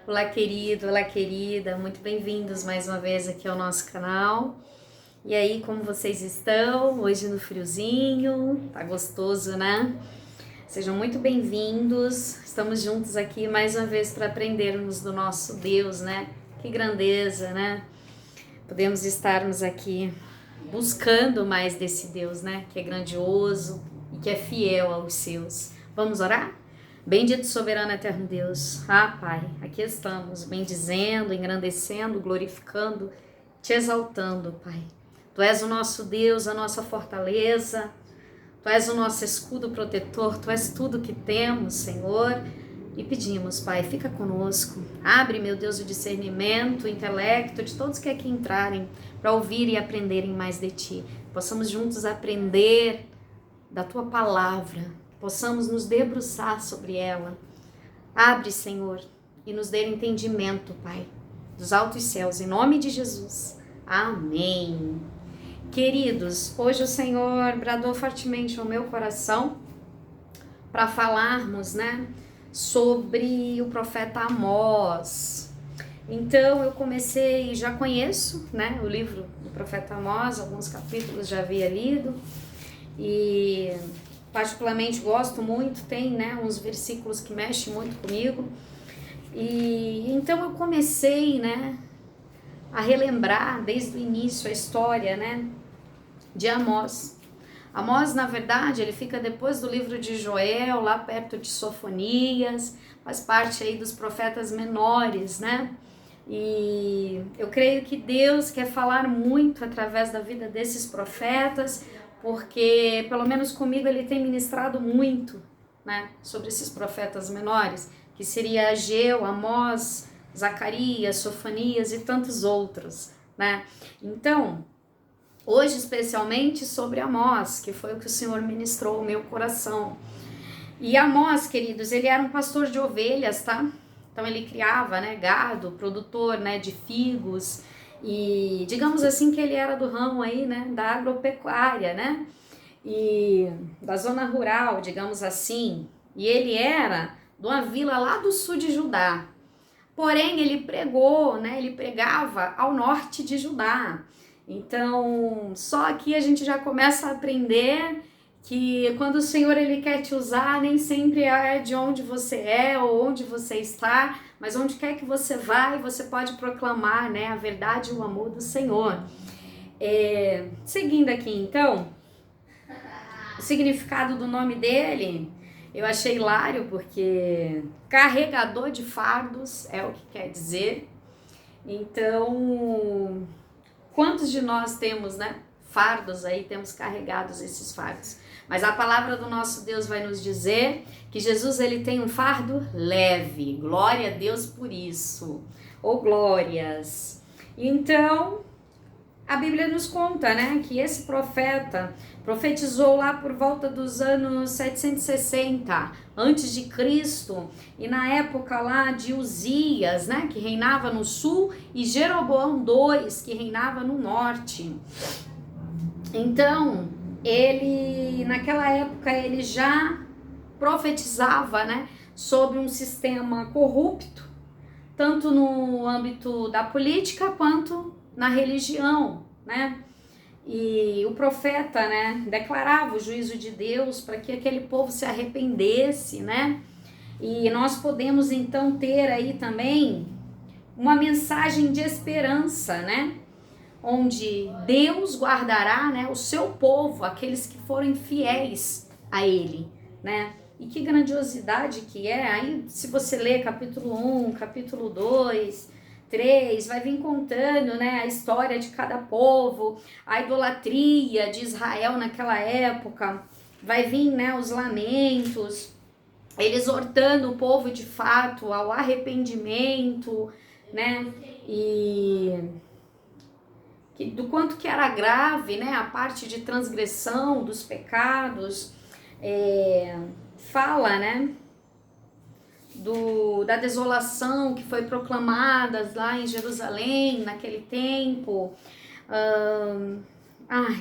Olá, querido, olá, querida, muito bem-vindos mais uma vez aqui ao nosso canal. E aí, como vocês estão? Hoje no friozinho, tá gostoso, né? Sejam muito bem-vindos. Estamos juntos aqui mais uma vez para aprendermos do nosso Deus, né? Que grandeza, né? Podemos estarmos aqui buscando mais desse Deus, né? Que é grandioso e que é fiel aos seus. Vamos orar? Bendito soberano eterno Deus, Pai, aqui estamos, bendizendo, engrandecendo, glorificando, te exaltando, Pai. Tu és o nosso Deus, a nossa fortaleza, Tu és o nosso escudo protetor, Tu és tudo que temos, Senhor. E pedimos, Pai, fica conosco, abre, meu Deus, o discernimento, o intelecto de todos que aqui entrarem para ouvir e aprenderem mais de Ti. Possamos juntos aprender da Tua palavra, possamos nos debruçar sobre ela. Abre, Senhor, e nos dê entendimento, Pai, dos altos céus, em nome de Jesus. Amém. Queridos, hoje o Senhor bradou fortemente ao meu coração para falarmos, né, sobre o profeta Amós. Então eu comecei, já conheço, né, o livro do profeta Amós, alguns capítulos já havia lido e particularmente gosto muito, tem, né, uns versículos que mexem muito comigo. E então eu comecei, né, a relembrar desde o início a história, né, de Amós. Amós, na verdade, ele fica depois do livro de Joel, lá perto de Sofonias, faz parte aí dos profetas menores, né? E eu creio que Deus quer falar muito através da vida desses profetas, porque, pelo menos comigo, ele tem ministrado muito, né, sobre esses profetas menores, que seria Ageu, Amós, Zacarias, Sofonias e tantos outros, né? Então, hoje especialmente sobre Amós, que foi o que o Senhor ministrou ao meu coração. E Amós, queridos, ele era um pastor de ovelhas, tá? Então ele criava, né, gado, produtor, né, de figos, e digamos assim que ele era do ramo aí, né, da agropecuária, né, e da zona rural, digamos assim, e ele era de uma vila lá do sul de Judá. Porém, ele pregou, né, ele pregava ao norte de Judá. Então, só aqui a gente já começa a aprender que quando o Senhor ele quer te usar, nem sempre é de onde você é ou onde você está, mas onde quer que você vá, você pode proclamar, né, a verdade e o amor do Senhor. Seguindo aqui, então, o significado do nome dele, eu achei hilário, porque carregador de fardos é o que quer dizer. Então, quantos de nós temos, né, fardos aí, temos carregados esses fardos? Mas a palavra do nosso Deus vai nos dizer que Jesus ele tem um fardo leve. Glória a Deus por isso. Ou glórias. Então, a Bíblia nos conta, né, que esse profeta profetizou lá por volta dos anos 760 antes de Cristo, e na época lá de Uzias, né, que reinava no sul, e Jeroboão II, que reinava no norte. Então, ele naquela época ele já profetizava, né, sobre um sistema corrupto, tanto no âmbito da política quanto na religião, né? E o profeta, né, declarava o juízo de Deus para que aquele povo se arrependesse, né? E nós podemos então ter aí também uma mensagem de esperança, né? Onde Deus guardará, né, o seu povo, aqueles que forem fiéis a Ele, né? E que grandiosidade que é. Aí, se você ler capítulo 1, capítulo 2, 3, vai vir contando, né, a história de cada povo, a idolatria de Israel naquela época, vai vir, né, os lamentos, ele exortando o povo de fato ao arrependimento, né, e do quanto que era grave, né, a parte de transgressão dos pecados, fala, né, da desolação que foi proclamada lá em Jerusalém naquele tempo.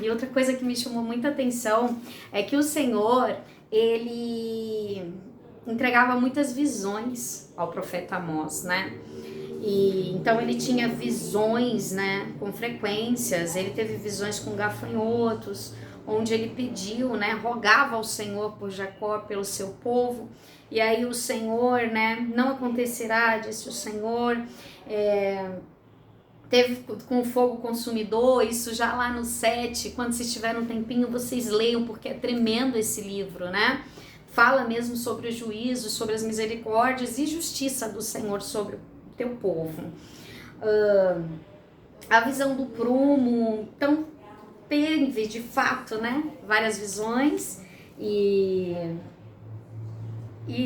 E outra coisa que me chamou muita atenção é que o Senhor, ele entregava muitas visões ao profeta Amós, né? E então ele tinha visões, né, com frequências. Ele teve visões com gafanhotos, onde ele pediu, né, rogava ao Senhor por Jacó, pelo seu povo. E aí o Senhor, né, não acontecerá, disse o Senhor. Teve com fogo consumidor, isso já lá no 7, quando vocês tiverem um tempinho, vocês leiam, porque é tremendo esse livro, né? Fala mesmo sobre o juízo, sobre as misericórdias e justiça do Senhor sobre o teu povo. A visão do prumo, então teve de fato, né, várias visões, e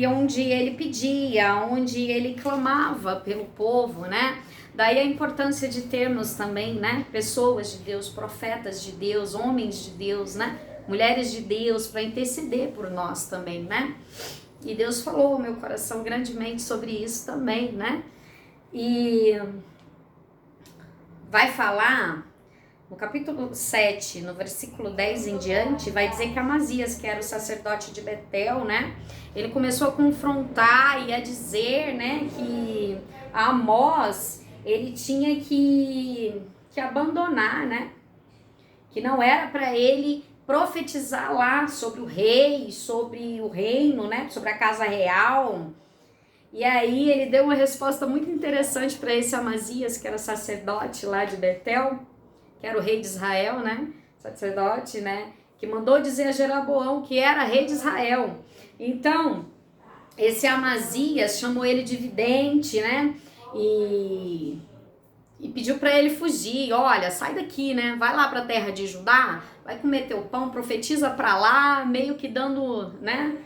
onde ele pedia, onde ele clamava pelo povo, né? Daí a importância de termos também, né, pessoas de Deus, profetas de Deus, homens de Deus, né, mulheres de Deus, para interceder por nós também, né? E Deus falou ao meu coração grandemente sobre isso também, né? E vai falar no capítulo 7, no versículo 10 em diante, vai dizer que Amazias, que era o sacerdote de Betel, né, ele começou a confrontar e a dizer, né, que Amós, ele tinha que abandonar, né, que não era para ele profetizar lá sobre o rei, sobre o reino, né, sobre a casa real. E aí ele deu uma resposta muito interessante para esse Amazias, que era sacerdote lá de Betel, que era o rei de Israel, né, sacerdote, né, que mandou dizer a Jeroboão que era rei de Israel. Então, esse Amazias chamou ele de vidente, né, e pediu para ele fugir. Olha, sai daqui, né, vai lá para a terra de Judá, vai comer teu pão, profetiza para lá, meio que dando, né,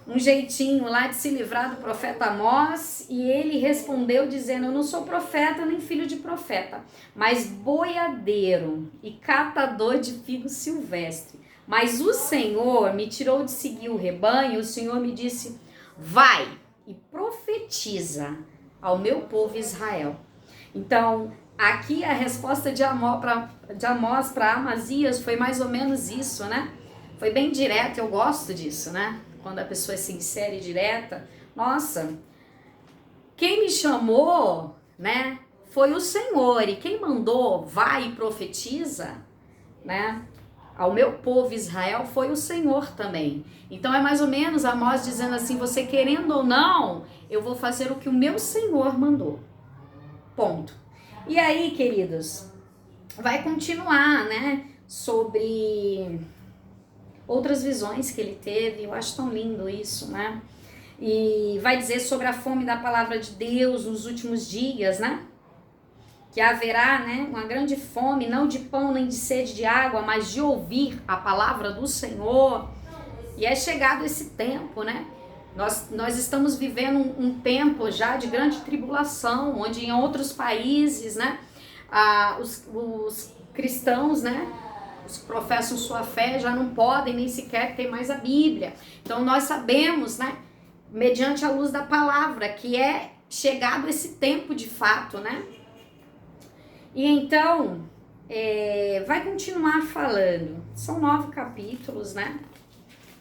um jeitinho lá de se livrar do profeta Amós. E ele respondeu dizendo: eu não sou profeta nem filho de profeta, mas boiadeiro e catador de figo silvestre. Mas o Senhor me tirou de seguir o rebanho. O Senhor me disse: vai e profetiza ao meu povo Israel. Então, aqui a resposta de Amós para Amazias foi mais ou menos isso, né? Foi bem direto, eu gosto disso, né? Quando a pessoa é sincera e direta. Nossa, quem me chamou, né, foi o Senhor, e quem mandou vai e profetiza, né, ao meu povo Israel foi o Senhor também. Então é mais ou menos Amós dizendo assim: você querendo ou não, eu vou fazer o que o meu Senhor mandou. Ponto. E aí, queridos, vai continuar, né, sobre outras visões que ele teve. Eu acho tão lindo isso, né? E vai dizer sobre a fome da palavra de Deus nos últimos dias, né? Que haverá, né, uma grande fome, não de pão nem de sede de água, mas de ouvir a palavra do Senhor. E é chegado esse tempo, né? Nós estamos vivendo um tempo já de grande tribulação, onde em outros países, né, os cristãos, né, os que professam sua fé já não podem nem sequer ter mais a Bíblia. Então nós sabemos, né, mediante a luz da palavra, que é chegado esse tempo de fato, né? E então, vai continuar falando. São 9 capítulos, né?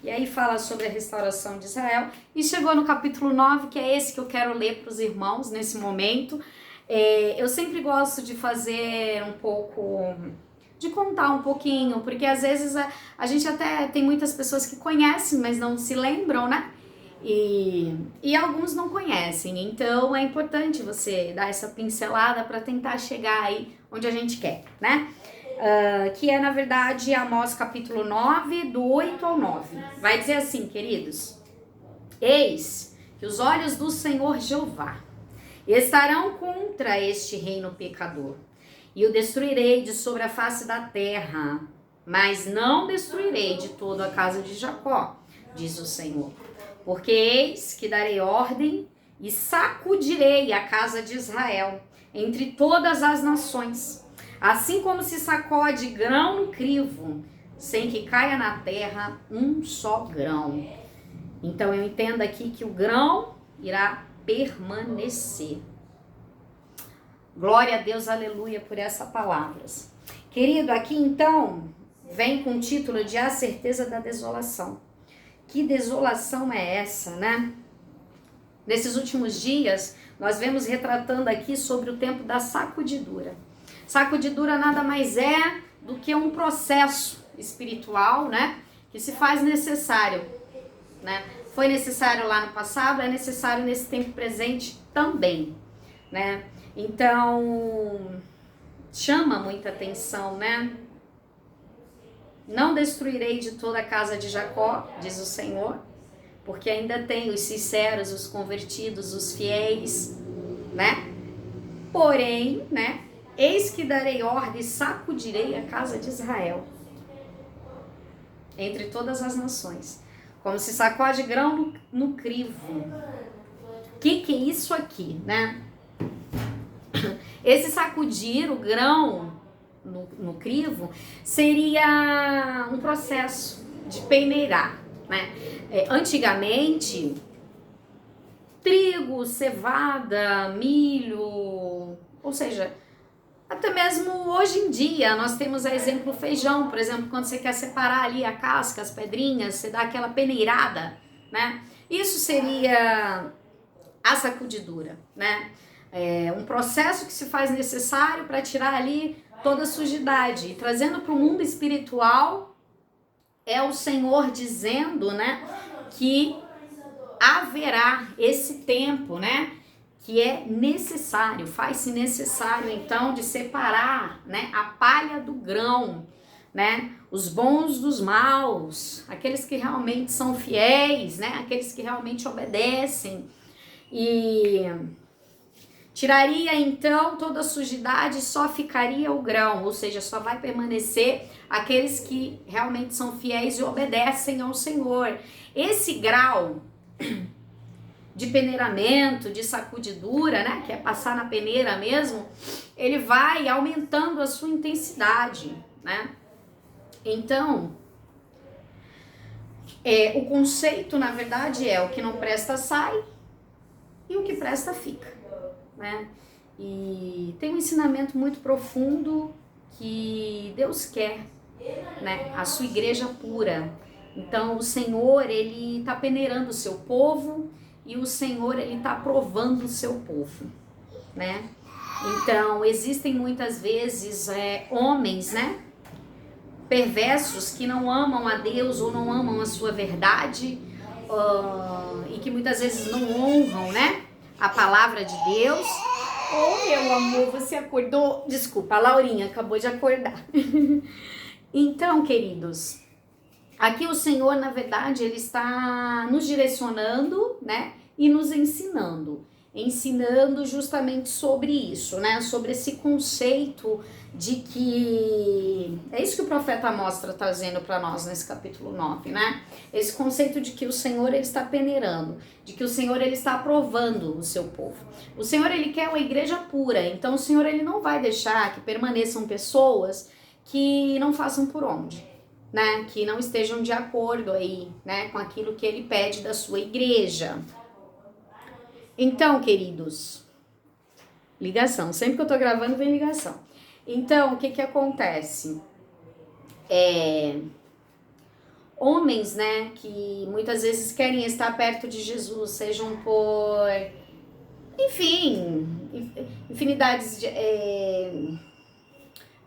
E aí fala sobre a restauração de Israel. E chegou no capítulo 9, que é esse que eu quero ler para os irmãos nesse momento. Eu sempre gosto de fazer um pouco, de contar um pouquinho, porque às vezes a gente até tem muitas pessoas que conhecem, mas não se lembram, né? E alguns não conhecem. Então é importante você dar essa pincelada para tentar chegar aí onde a gente quer, né? Que é, na verdade, Amós capítulo 9, do 8 ao 9. Vai dizer assim, queridos: eis que os olhos do Senhor Jeová estarão contra este reino pecador, e o destruirei de sobre a face da terra, mas não destruirei de todo a casa de Jacó, diz o Senhor. Porque eis que darei ordem e sacudirei a casa de Israel entre todas as nações, assim como se sacode grão no crivo, sem que caia na terra um só grão. Então eu entendo aqui que o grão irá permanecer. Glória a Deus, aleluia, por essas palavras. Querido, aqui então vem com o título de A Certeza da Desolação. Que desolação é essa, né? Nesses últimos dias, nós vemos retratando aqui sobre o tempo da sacudidura. Sacudidura nada mais é do que um processo espiritual, né, que se faz necessário, né? Foi necessário lá no passado, é necessário nesse tempo presente também, né? Então, chama muita atenção, né? Não destruirei de toda a casa de Jacó, diz o Senhor, porque ainda tem os sinceros, os convertidos, os fiéis, né? Porém, né? Eis que darei ordem e sacudirei a casa de Israel entre todas as nações, como se sacode grão no crivo. O que é isso aqui, né? Esse sacudir o grão no crivo seria um processo de peneirar, né? Antigamente, trigo, cevada, milho, ou seja, até mesmo hoje em dia nós temos a exemplo o feijão, por exemplo, quando você quer separar ali a casca, as pedrinhas, você dá aquela peneirada, né? Isso seria a sacudidura, né? É um processo que se faz necessário para tirar ali toda a sujidade. E trazendo para o mundo espiritual, é o Senhor dizendo, né, que haverá esse tempo, né, que é necessário, faz-se necessário então de separar, né, a palha do grão, né, os bons dos maus, aqueles que realmente são fiéis, né, aqueles que realmente obedecem, e tiraria então toda a sujidade e só ficaria o grão, ou seja, só vai permanecer aqueles que realmente são fiéis e obedecem ao Senhor. Esse grau de peneiramento, de sacudidura, né, que é passar na peneira mesmo, ele vai aumentando a sua intensidade, né? Então, o conceito, na verdade, é o que não presta sai e o que presta fica, né? E tem um ensinamento muito profundo que Deus quer, né? A sua igreja pura. Então, o Senhor, ele está peneirando o seu povo, e o Senhor, ele está provando o seu povo, né? Então, existem muitas vezes homens, né, perversos que não amam a Deus ou não amam a sua verdade, e que muitas vezes não honram, né, a palavra de Deus. Oh, meu amor, você acordou? Desculpa, a Laurinha acabou de acordar. Então, queridos, aqui o Senhor, na verdade, ele está nos direcionando, né, e nos ensinando justamente sobre isso, né, sobre esse conceito de que, é isso que o profeta mostra trazendo para nós nesse capítulo 9, né, esse conceito de que o Senhor, ele está peneirando, de que o Senhor, ele está aprovando o seu povo. O Senhor, ele quer uma igreja pura, então o Senhor, ele não vai deixar que permaneçam pessoas que não façam por onde, né, que não estejam de acordo aí, né, com aquilo que ele pede da sua igreja. Então, queridos, ligação, sempre que eu tô gravando vem ligação. Então, o que acontece? Homens, né, que muitas vezes querem estar perto de Jesus, sejam por, enfim, infinidades de,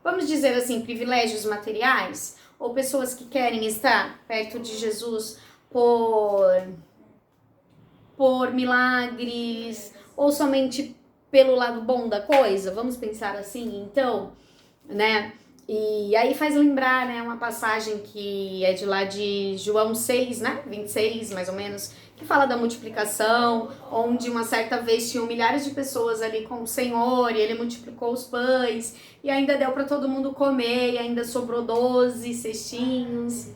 vamos dizer assim, privilégios materiais, ou pessoas que querem estar perto de Jesus por milagres, ou somente pelo lado bom da coisa, vamos pensar assim, então, né? E aí faz lembrar, né, uma passagem que é de lá de João 6, né, 26, mais ou menos, que fala da multiplicação, onde uma certa vez tinham milhares de pessoas ali com o Senhor, e ele multiplicou os pães, e ainda deu para todo mundo comer, e ainda sobrou 12 cestinhos.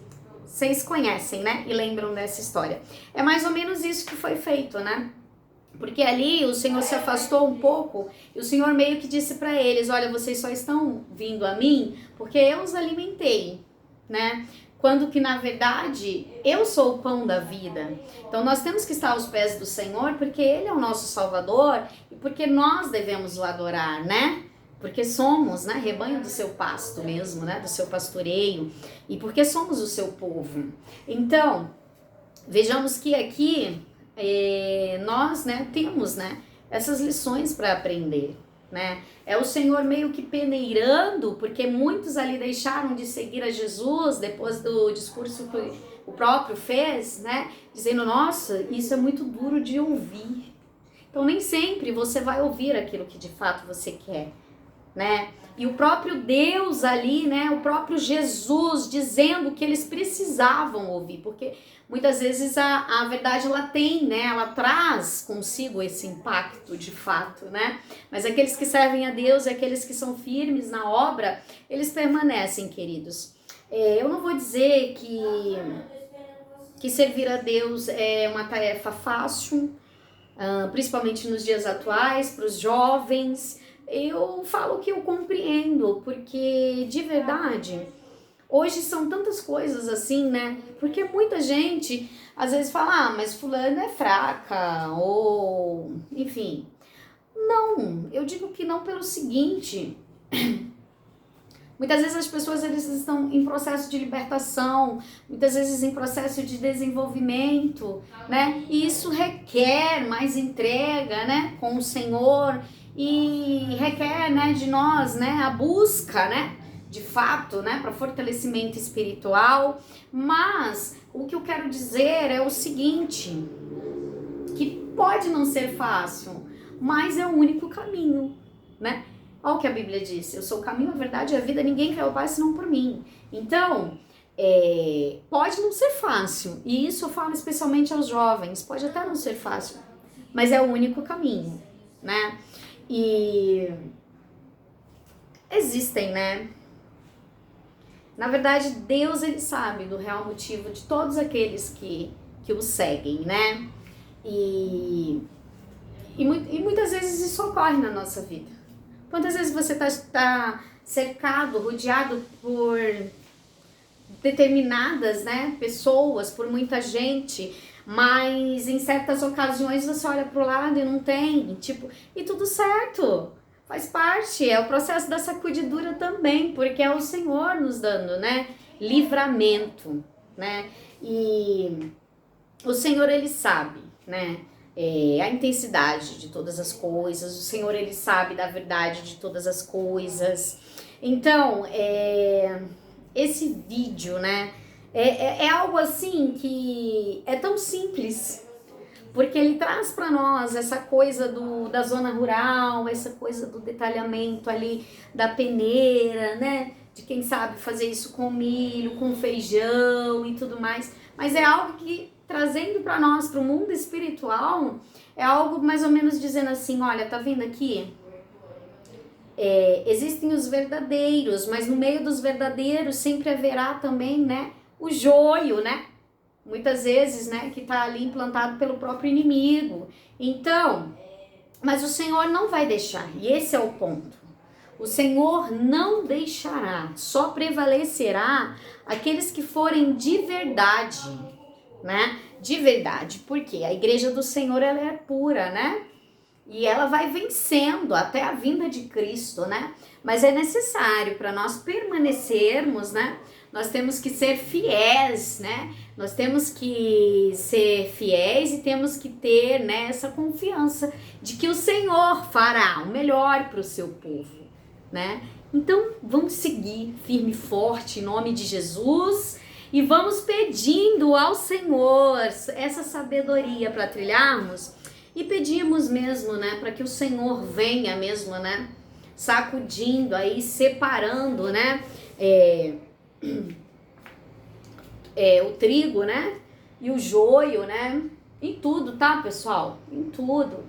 Vocês conhecem, né, e lembram dessa história. É mais ou menos isso que foi feito, né? Porque ali o Senhor se afastou um pouco e o Senhor meio que disse para eles, olha, vocês só estão vindo a mim porque eu os alimentei, né? Quando que na verdade eu sou o pão da vida. Então nós temos que estar aos pés do Senhor porque Ele é o nosso Salvador e porque nós devemos o adorar, né? Porque somos, né, rebanho do seu pasto mesmo, né, do seu pastoreio, e porque somos o seu povo. Então, vejamos que aqui nós, né, temos, né, essas lições para aprender, né? É o Senhor meio que peneirando, porque muitos ali deixaram de seguir a Jesus depois do discurso que o próprio fez, né? Dizendo, nossa, isso é muito duro de ouvir. Então nem sempre você vai ouvir aquilo que de fato você quer, né? E o próprio Deus ali, né, o próprio Jesus dizendo o que eles precisavam ouvir, porque muitas vezes a verdade ela tem, né, ela traz consigo esse impacto de fato, né? Mas aqueles que servem a Deus, aqueles que são firmes na obra, eles permanecem, queridos. Eu não vou dizer que servir a Deus é uma tarefa fácil, principalmente nos dias atuais, para os jovens. Eu falo que eu compreendo, porque de verdade, hoje são tantas coisas assim, né? Porque muita gente às vezes fala, mas fulano é fraca, ou enfim. Não, eu digo que não pelo seguinte. Muitas vezes as pessoas eles estão em processo de libertação, muitas vezes em processo de desenvolvimento, né? E isso requer mais entrega, né, com o Senhor, e requer, né, de nós, né, a busca, né, de fato, né, para fortalecimento espiritual. Mas o que eu quero dizer é o seguinte, que pode não ser fácil, mas é o único caminho, né? Olha o que a Bíblia diz, eu sou o caminho, a verdade e a vida, ninguém vê o Pai senão por mim. Então, pode não ser fácil, e isso eu falo especialmente aos jovens, pode até não ser fácil, mas é o único caminho, né? E existem, né? Na verdade, Deus, ele sabe do real motivo de todos aqueles que o seguem, né? E muitas vezes isso ocorre na nossa vida. Quantas vezes você está cercado, rodeado por determinadas, né, pessoas, por muita gente, mas em certas ocasiões você olha pro lado e não tem, tipo, e tudo certo, faz parte, é o processo da sacudidura também, porque é o Senhor nos dando, né, livramento, né, e o Senhor, ele sabe, né, a intensidade de todas as coisas, o Senhor, ele sabe da verdade de todas as coisas. Então, esse vídeo, né, é algo assim que é tão simples, porque ele traz para nós essa coisa da zona rural, essa coisa do detalhamento ali da peneira, né, de quem sabe fazer isso com milho, com feijão e tudo mais, mas é algo que, trazendo para nós, para o mundo espiritual, é algo mais ou menos dizendo assim, olha, tá vendo aqui? Existem os verdadeiros, mas no meio dos verdadeiros sempre haverá também, né, o joio, né? Muitas vezes, né, que tá ali implantado pelo próprio inimigo. Então, mas o Senhor não vai deixar, e esse é o ponto. O Senhor não deixará, só prevalecerá aqueles que forem de verdade, né? De verdade, porque a igreja do Senhor, ela é pura, né? E ela vai vencendo até a vinda de Cristo, né? Mas é necessário para nós permanecermos, né? Nós temos que ser fiéis, né? Nós temos que ser fiéis e temos que ter, né, essa confiança de que o Senhor fará o melhor para o seu povo, né? Então, vamos seguir firme e forte em nome de Jesus e vamos pedindo ao Senhor essa sabedoria para trilharmos. E pedimos mesmo, né, para que o Senhor venha mesmo, né, sacudindo aí, separando, né, o trigo, né, e o joio, né, em tudo, tá, pessoal? Em tudo,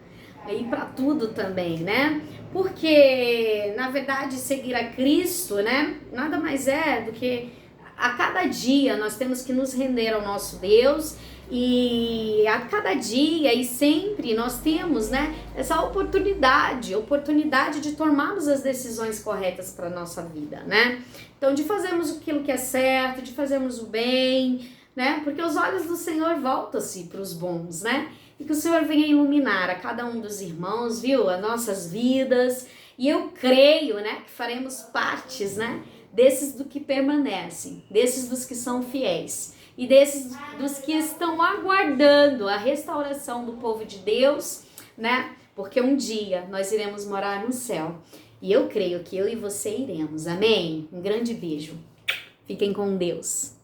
aí para tudo também, né, porque, na verdade, seguir a Cristo, né, nada mais é do que a cada dia nós temos que nos render ao nosso Deus. E a cada dia e sempre nós temos, né, essa oportunidade de tomarmos as decisões corretas para a nossa vida, né? Então, de fazermos aquilo que é certo, de fazermos o bem, né? Porque os olhos do Senhor voltam-se para os bons, né? E que o Senhor venha iluminar a cada um dos irmãos, viu? As nossas vidas. E eu creio, né, que faremos partes, né, desses do que permanecem, desses dos que são fiéis. e desses dos que estão aguardando a restauração do povo de Deus, né? Porque um dia nós iremos morar no céu. E eu creio que eu e você iremos. Amém? Um grande beijo. Fiquem com Deus.